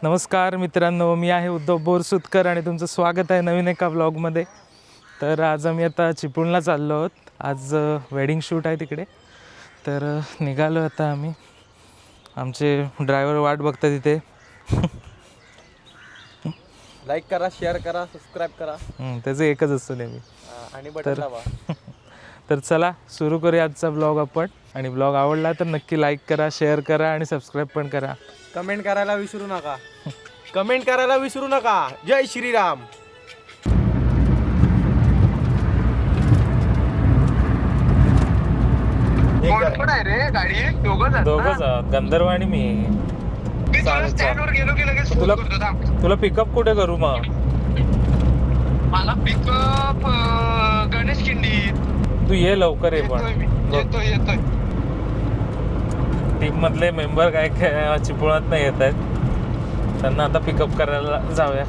नमस्कार मित्रांनो, मी आहे उद्धव बोरसुतकर आणि तुमचं स्वागत आहे नवीन एका व्लॉगमध्ये. तर आज आम्ही आता चिपळूणला चाललो आहोत. आज वेडिंग शूट आहे तिकडे. तर निघालो आता आम्ही. आमचे ड्रायव्हर वाट बघतात तिथे. लाईक करा, शेअर करा, सबस्क्राईब करा. त्याचं एकच असतं नेहमी. आणि बटन दाबा. तर चला सुरू करूया आजचा ब्लॉग आपण. आणि ब्लॉग आवडला तर नक्की लाईक करा, शेअर करा आणि सबस्क्राईब पण करा. कमेंट करायला विसरू नका. कमेंट करायला विसरू नका. जय श्रीराम. कोण आहे रे गाडी? दोघंच गंधर्व आणि मी. स्टँडवर गेलो की लगेच फोन करतो. थांब. तुला पिकअप कुठे करू मग? मला पिकअप गणेश किंडी. तू ये लवकर ये. पण येतोय. टीम मधले मेंबर काय काय चिपळूणात नाही येत आहेत. त्यांना आता पिकअप करायला जाऊया.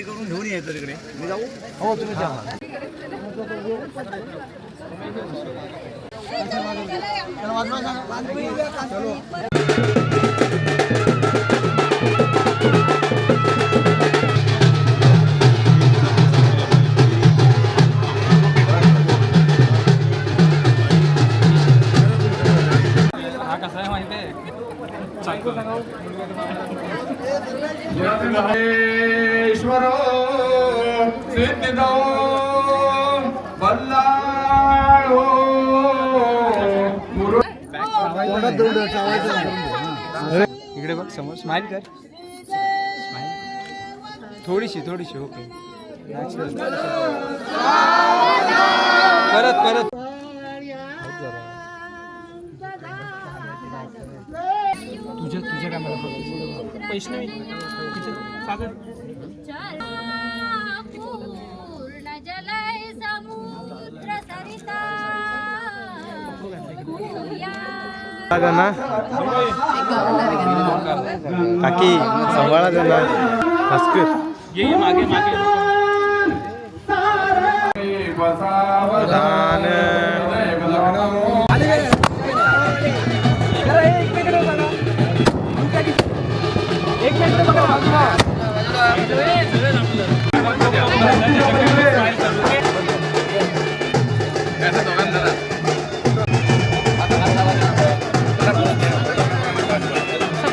करून घेऊन यायचं तिकडे. मी जाऊ. हो तुम्ही जा. हा कसा आहे माहिती आहे? ईश्वरो सिद्धिदो बल्लाळो मुरु. इकडे बघ समोर. स्माइल कर. स्माइल थोडीशी. ओके. परत तुझ्या कॅमेरा वैष्णवी सागर. पूर्ण जलय समुद्र सरिता ना काकी सांभाळा त्यांना. भास्कर ये मागे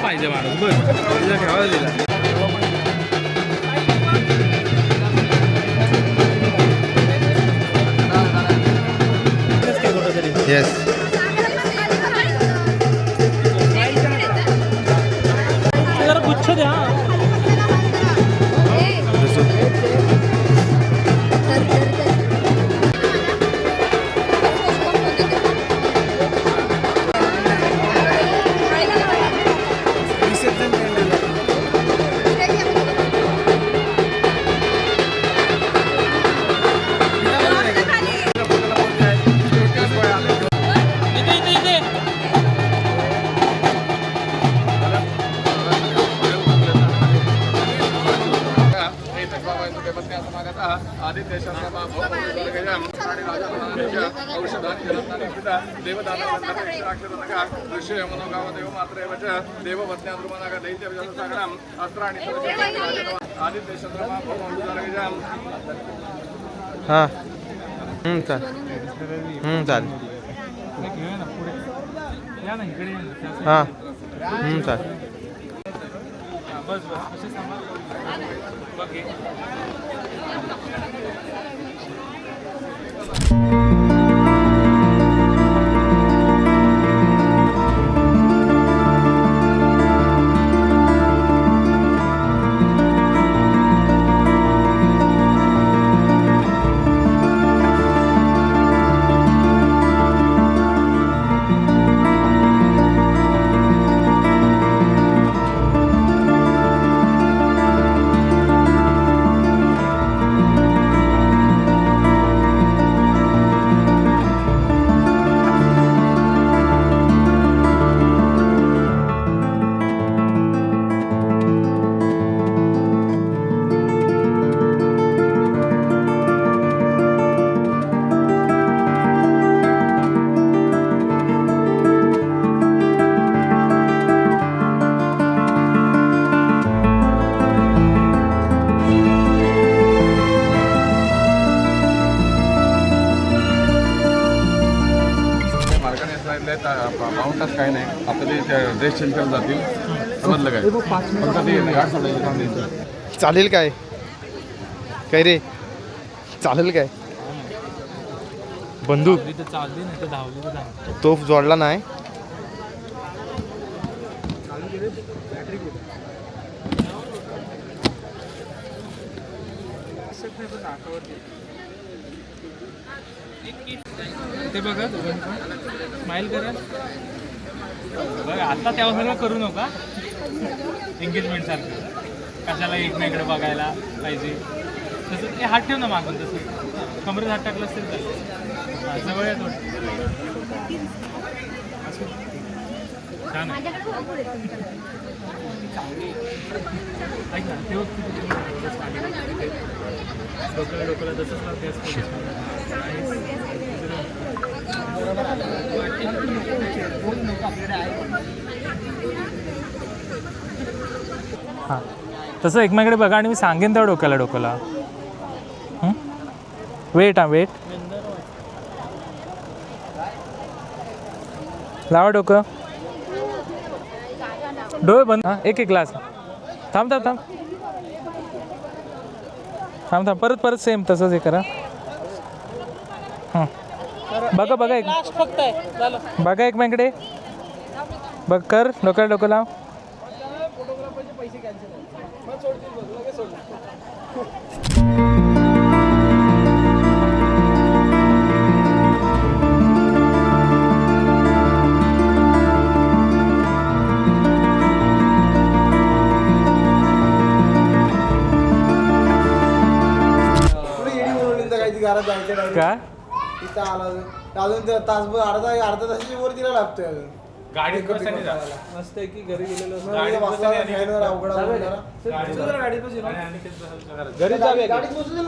पाहिजे माणूस. बरं दिला. येस. जरा गुच्छ द्या. हां चालेल. घेऊया ना पुढे या ना इकडे या ना हां चालेल. बस बस असे सांगा बघ हे. पाऊण तास काय नाही आता ते ड्रेस चेंज करत जातील समजलं काय फक्त ते गाठ सोडायचं काम द्यायचं. चालेल काय काय रे चालेल काय बंदूक चालली तर चालली नाही तर धावली तर धावली. तोफ जोडला नाही. ते बघा स्माईल करा बघा आता तेव्हा सगळं करू नका एंगेजमेंट सारखं कशाला एकमेकडे बघायला पाहिजे तसं ते हात ठेव ना मागून तसं कमरेत हात टाकलं असेल तर जवळ आहे थोडं छान आहे. ऐक ना तेव्हा डोक्याला तसंच लागते हां तसं एकमेकडे बघा आणि मी सांगेन त्या डोक्याला वेट वेट लावा डोकं डोळे बंद हां एक ग्लास थांब परत सेम तसंच हे करा. हां बघा एकमेकडे बघ कर डोकं लाव. काय अजून तासभर अर्धा तासाची वर तिला लागतोय अजून गाडी मस्त आहे की घरी गेलेलो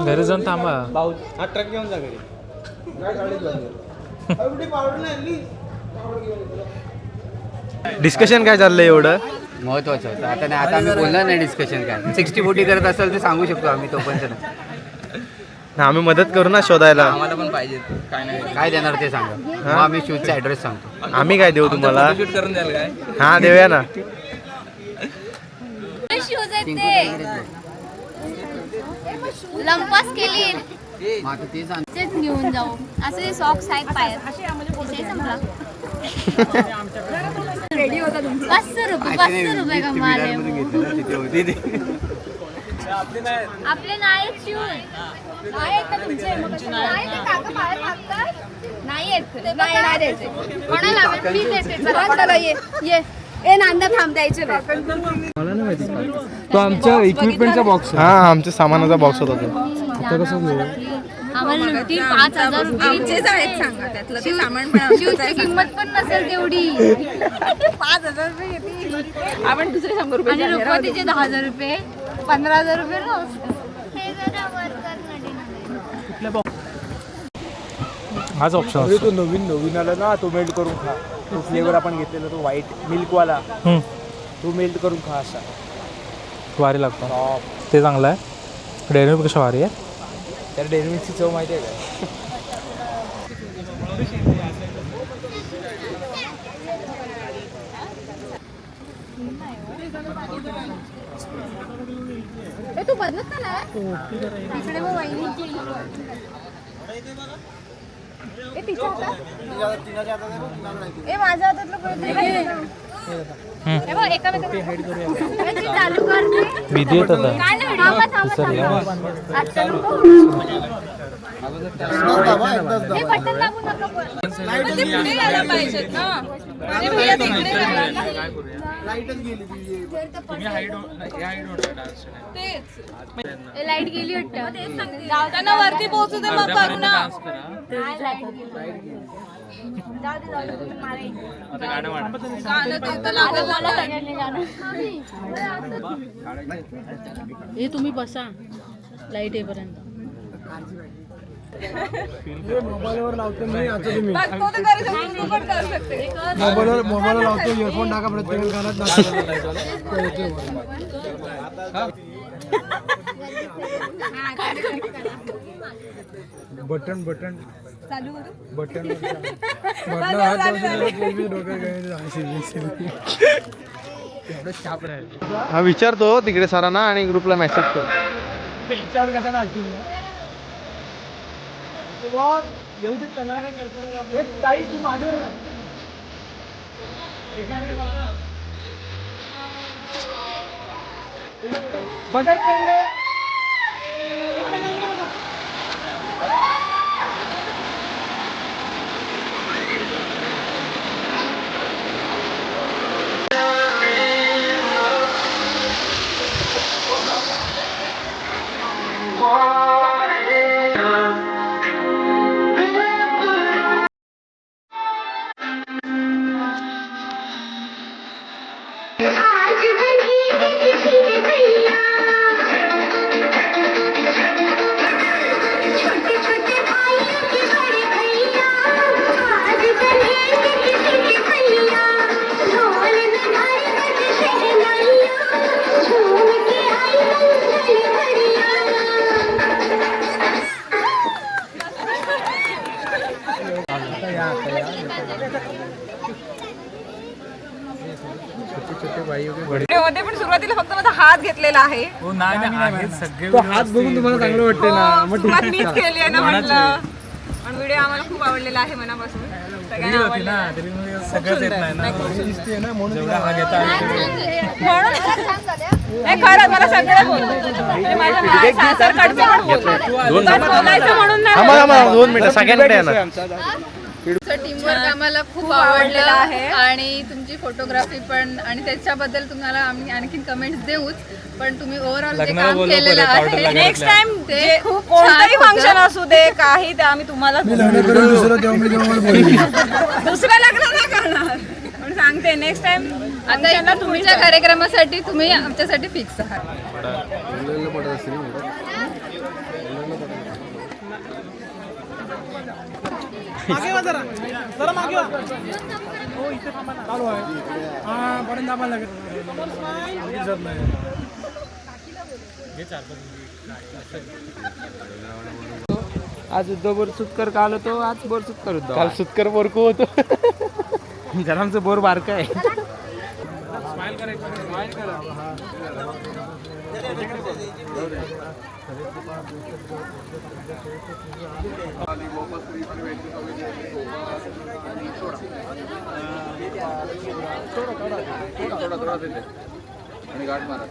घरी जाऊन थांबा. हा ट्रक घेऊन जा घरी डिस्कशन काय चाललंय एवढं महत्वाचं होतं आता नाही. आता आम्ही बोलणार नाही डिस्कशन काय 60-40 करत असेल तर सांगू शकतो आम्ही तोपर्यंत. आम्ही मदत करू ना शोधायला. आम्हाला पण पाहिजे काय नाही काय देणार ते सांगा मग आम्ही शूजचा ॲड्रेस सांगतो. आम्ही काय देऊ तुम्हाला शूट करून द्याल काय हा देऊया ना. शूज आहेत ते लंपास केली मग आता ते सांग. तेच घेऊन जाऊ. असे सॉक्स आहेत पायात विषय संपला. 500 रुपये कमाल आहे. आपले नाही शूज आहेत का तुमचे? नाही ते काका पायात मागतात. नाही आहेत. नाही द्यायचे. कोणाला मी देते. कोणाला ये ए नांदा थांब द्यायचे नाही. तो आमच्या इक्विपमेंटचा बॉक्स हा आमच्या सामानाचा बॉक्स होता तो. आता कसं घेऊ आम्हाला नक्की 5,000 आमचेच आहेत सांगा त्यातलं ते सामान पण शूजची किंमत पण नसेल तेवढी. 5,000 रुपये घेतली आपण दुसरे 100 रुपये आणि रुपयाचे 10,000 रुपये 15,000 रुपये हाच ऑप्शन अरे तो नवीन आला ना तो मेल्ट करून खा. तो फ्लेवर आपण घेतलेला तो व्हाईट मिल्कवाला तो मेल्ट करून खा असा वारी लागतो ते चांगलं आहे. डेअरी मिल्कपेक्षा वारी आहे. त्या डेअरी मिल्कची चव माहिती आहे का? ए, तू बदलत का नाही इकडे मग वहिनीची ए तिच्या हातात ए माझ्या हातातलं हे बघ एकामेकाला चालू करते विधी येत होता काय नाही आता हे बटन दाबू नका पण ते पुढे यायला पाहिजेत ना अरे भैया तिकडे लाईट गेली वाटतं त्यांना वरती पोहोचू दे मग करू ना हे तुम्ही बसा लाईट येईपर्यंत. मोबाईलवर लावतो मी आता तुम्ही बघतो तर करू शकतो, तू पण करू शकते. मोबाईलवर लावतो इयरफोन टाका प्रत्येक कानात बटन बटन चालू करू बटन हा विचारतो तिकडे सरांना आणि ग्रुपला मेसेज कर. विचार कसा ना ताई तू माझ्यावर बटन व्हिडिओमध्ये पण सुरुवातीला फक्त माझा हात घेतलेला आहे. हो नाही सगळे तो हात बघून तुम्हाला चांगलं वाटते ना मग सुरुवात मीच केली आहे ना म्हटलं. पण व्हिडिओ आम्हाला खूप आवडलेला आहे मनापासून. सगळ्यांना आवडलेला. सगळंच येत नाही ना म्हणून हा घेता म्हणून नाही खरंच मला सगळं बोलतो. माझ्या सासरकडचं पण बोलतो. पण बोलायचं म्हणून नाही. 2 मिनिटं सगळ्यांकडे येणार. टीमवर्क आम्हाला खूप आवडलेला आहे आणि तुमची फोटोग्राफी पण आणि त्याच्याबद्दल तुम्हाला आम्ही आणखीन कमेंट्स देऊच पण तुम्ही ओव्हरऑल जे काम केलेलं आहे नेक्स्ट टाइम ते खूप कोणतंही छान होतं. फंक्शन असू दे काही ते आम्ही तुम्हाला दुसरं लग्न नाही करणार. पण सांगते नेक्स्ट टाइम आता तुमच्या कार्यक्रमासाठी तुम्ही आमच्यासाठी फिक्स आहात. मागे वा जरा जरा मागे वा हो इथे थांबा ना चालू आहे हा बटन दाबायला लागेल आज बोर सुटकर काल होतो आज बोर सुटकर होतो काल सुतकर बोरको होतो. जरा आमचं बोर बारका आहे आणि गाठ मारा.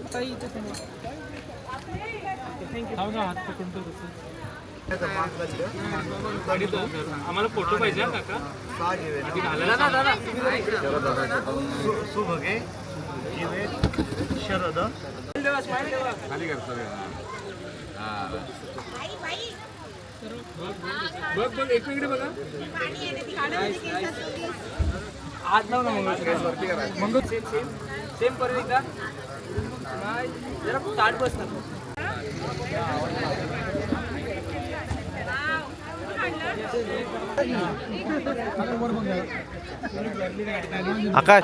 आम्हाला फोटो पाहिजे काका शरद खाली कर सगळे. बघ बघ एक मिनिट बघा आज लाव ना मंगळ सेम परत एकदा जरा ताट बस ना आकाश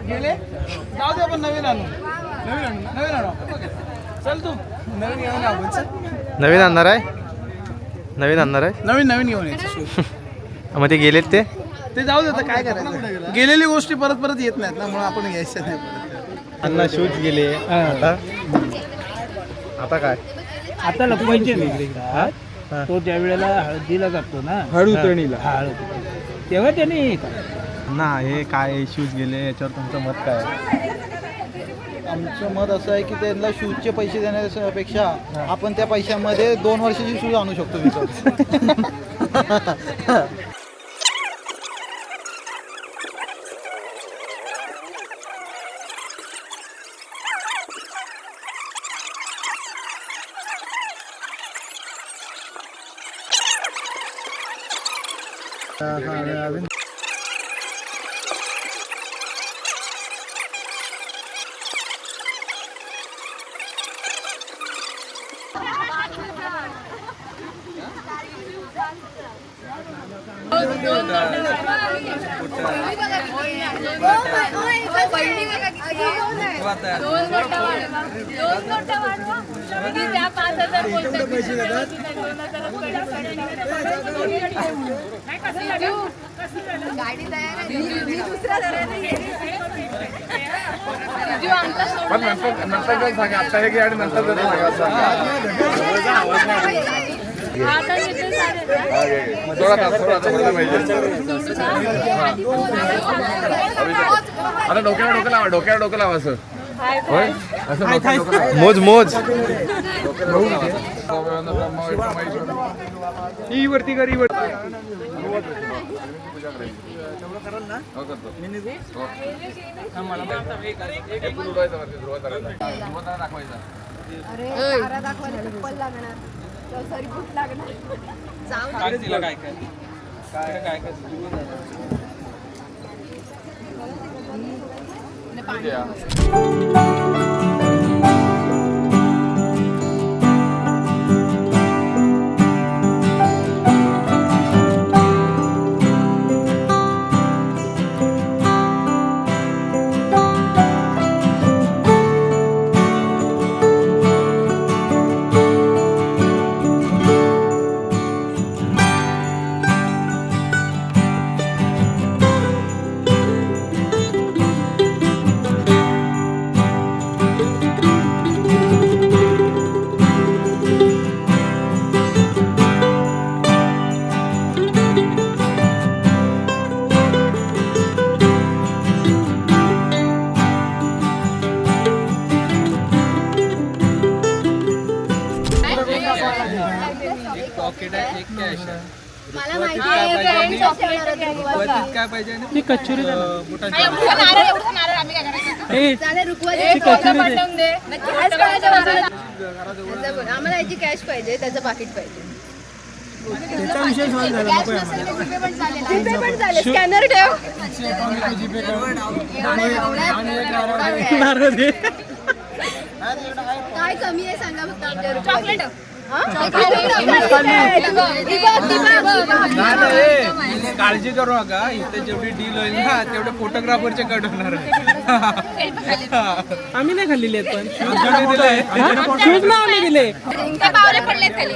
गेले जाऊ दे, आपण नवीन आणू. चल तू नवीन घेऊन आपण चल. नवीन आणणार आहे नवीन घेऊन यायचं. मग ते गेलेत ते जाऊ दे, आता काय करायचं. गेलेली गोष्टी परत परत येत नाहीत ना, म्हणून आपण घ्यायचं नाही परत. अण्णा शूज गेले आता काय आता लपवायचे तो ज्या वेळेला हळदीला जातो ना, हळू उतरणीला हळद, तेव्हा त्याने ना हे काय शूज गेले याच्यावर तुमचं मत काय आहे? आमचं मत असं आहे की त्यांना शूजचे पैसे देण्यापेक्षा आपण त्या पैशामध्ये 2 वर्षाची शूज आणू शकतो विकत. गाडी तयार आहे. मी दुसऱ्या दराने पण नंतर सांगा, आता हे घे आणि नंतर आता डोक्याला डोकं लावा असं. होय असं मोज मोज ही वरती करी मला माहिती आहे काय पाहिजे ती कचोरी आम्हाला याची कॅश पाहिजे, त्याचं पाकिट पाहिजे. स्कॅनर ठेव. काय कमी आहे सांगा फक्त. चॉकलेट काळजी करू नका, इथे जेवढी डील होईल ना तेवढे फोटोग्राफरचे कट होणार आम्ही नाही खाल्लेले आहेत, पण शूज ना आम्ही दिले.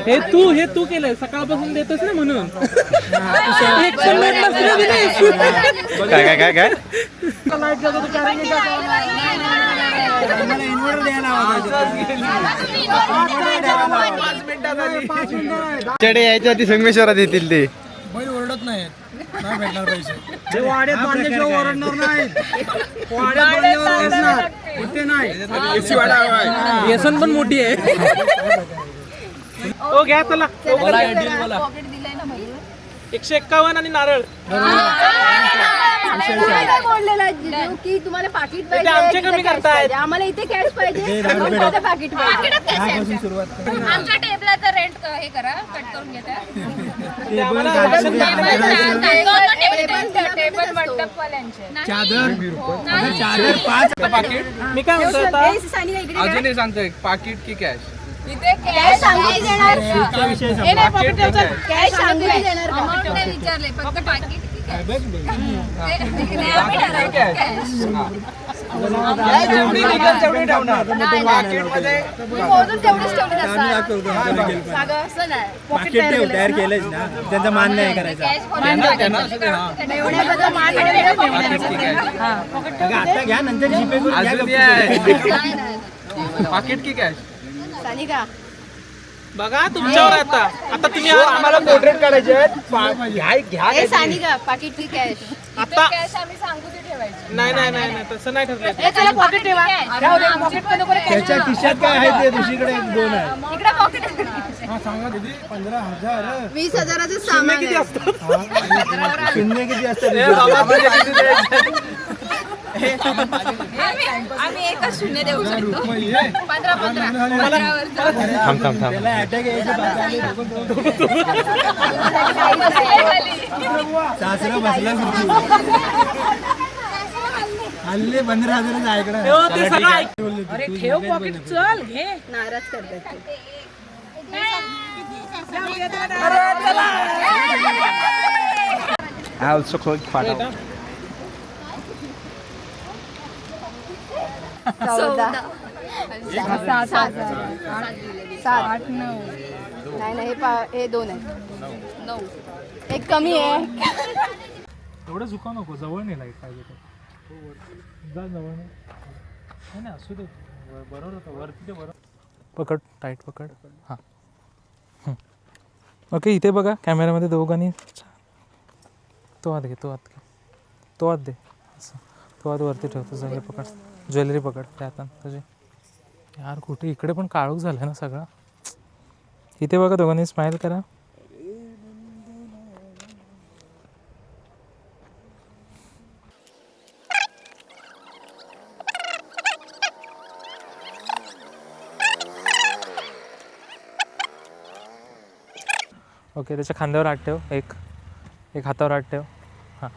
हे तू केलंय सकाळपासून देतच ना म्हणून. काय काय काय काय चढे यायच्या आधी संगमेश्वरात येतील ते. बैल ओरडत नाहीत, नाही भेटणार पैसे. ते वाड्यात बांधल्याशिवाय ओरडणार नाहीत. वाड्यात बांधल्यावर ओरडणार, कुठे नाही. व्यसन पण मोठी आहे. हो घ्या चला. पॉकेट दिलंय ना 151 आणि नारळ. काय बोललेला जिजू की तुम्हाला पाकिट पाहिजे आमचे की कमी cash करतायत. पाहिजे? आम्हाला इथे कॅश पाहिजे आम्हाला पाकिट पाहिजे सुरुवात आमच्या टेबलाचा रेंट हे करा कट करून घेता टेबल मंडपवाल्यांचे चादर 5 पाकिट मी काय म्हणतो आता अजूनही सांगतोय पाकिट की कॅश इथे कॅश सांगून देणार कॅश सांगून देणार अमाऊंट नाही विचारले फक्त पाकिट तयार केलंच ना त्यांचा मान नाही करायचा आता घ्या नंतर जीपे पाकिट की कॅश सानिका बघा तुमच्यावर आता आता तुम्ही आम्हाला पोर्ट्रेट काढायचे आहेत घ्या सानिका पाकिट की कॅश आता कॅश आम्ही सांगू ते ठेवायची नाही नाही नाही नाही तसं नाही ठरलं त्याला पॉकेट ठेवा पॉकेट मध्ये कोणी त्याच्या खिशात काय आहे ते दुसरीकडे 2 आहे इकडे पॉकेट सांगा दीदी 15,000 20,000चं सामान किती असतात शून्य किती असतात आम्ही एकच शून्य देऊ शकतो 15 त्याला अटॅक सासरा बसला हल्ले 15,000 ऐकणार अरे ठेव पॉकेट चल घे नाराज करतात ते. I also clicked photo. 14 7 नाही हे 2 आहे 9 एक कमी आहे एवढं झुका नको जवळ नाही लाईट पाहिजे तर जा जवळ नाही नाही असू दे बरोबर होतं वरती ते बरोबर पकड टाईट पकड हां ओके इथे बघा कॅमेऱ्यामध्ये दोघांनी तो हात घे तो हात घे तो हात दे असं तो हात वरती ठेवतो सगळे पकड ज्वेलरी पकड त्या हातात तुझी यार कुठे इकडे पण काळोख झालं आहे ना सगळं इथे बघा दोघांनी स्माईल करा ओके त्याच्या खांद्यावर हात ठेव एक हातावर हात ठेव हां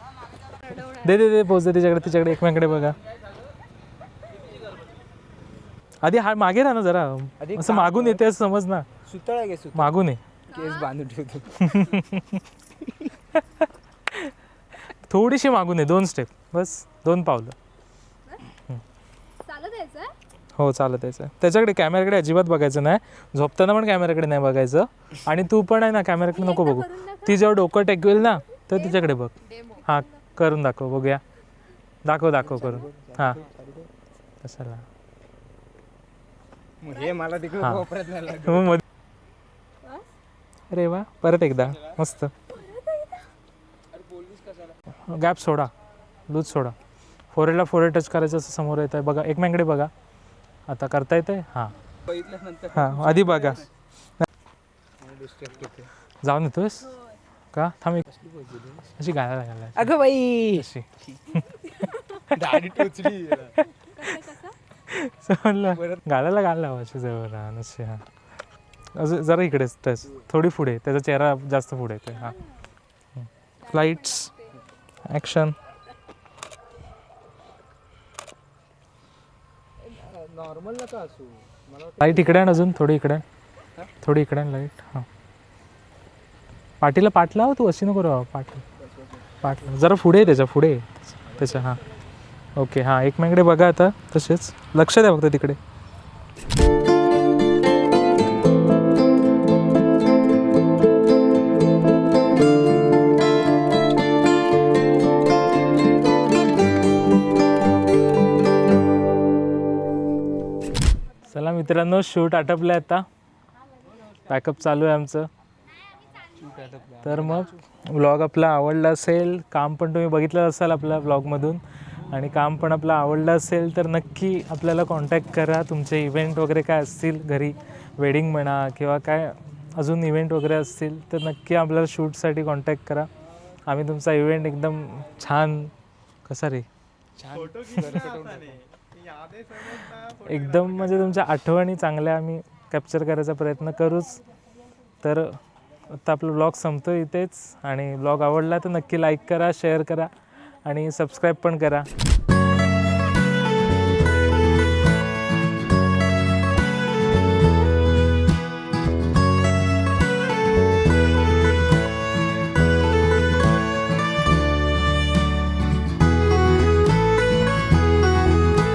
दे पोच दे तिच्याकडे एकमेकडे बघा आधी हा मागे राहा ना जरा असं मागून येते असं समज ना सुतळा घे मागून ये केस बांधून ठेवतो थोडीशी मागून ये 2 स्टेप बस 2 पावलं चालत यायचं हो चालत यायचं त्याच्याकडे कॅमेऱ्याकडे अजिबात बघायचं नाही झोपताना पण कॅमेऱ्याकडे नाही बघायचं आणि तू पण आहे ना कॅमेऱ्याकडे नको बघू ती जेव्हा डोकं टेकवेल ना तर तिच्याकडे बघ हां करून दाखव बघूया दाखव करून हां कशाला हे मला तिकडे हां वापरत नाही मग अरे वा परत एकदा मस्त गॅप सोडा लूज सोडा फोरेला फोरे टच करायचं असं समोर येत आहे बघा एकमेकडे बघा आता करता येतंय हां हां आधी बघा जाऊन येतोयस का थांब एक अशी गायला घालायची अगं बाई अशी दाढी टोचली समजलं गालाला गाल लावायची जवळ राहा नसे हां अजून जरा इकडेच टच थोडी पुढे त्याचा चेहरा जास्त पुढे येतोय हां लाईट्स ॲक्शन नॉर्मल नका असू लाईट इकडे आहे अजून थोडी इकडे आहे लाईट हां पाठीला पाठ लाव तू अशी नको राहा पाठ लाव जरा पुढे त्याच्या हां ओके हां एकमेकडे बघा आता तसेच लक्ष द्या फक्त तिकडे चला मित्रांनो शूट आटपलं आता पॅकअप चालू आहे आमचं तर मग व्लॉग आपला आवडला असेल काम पण तुम्ही बघितलं असाल आपल्या व्लॉगमधून आणि काम पण आपलं आवडलं असेल तर नक्की आपल्याला कॉन्टॅक्ट करा तुमचे इव्हेंट वगैरे काय असतील घरी वेडिंग म्हणा किंवा काय अजून इव्हेंट वगैरे असतील तर नक्की आपल्याला शूटसाठी कॉन्टॅक्ट करा आम्ही तुमचा इव्हेंट एकदम छान कसा रे एकदम म्हणजे तुमच्या आठवणी चांगल्या आम्ही कॅप्चर करायचा प्रयत्न करूच. तर आता आपला ब्लॉग संपतो इथेच आणि ब्लॉग आवडला तर नक्की लाईक करा, शेअर करा आणि सबस्क्राईब पण करा.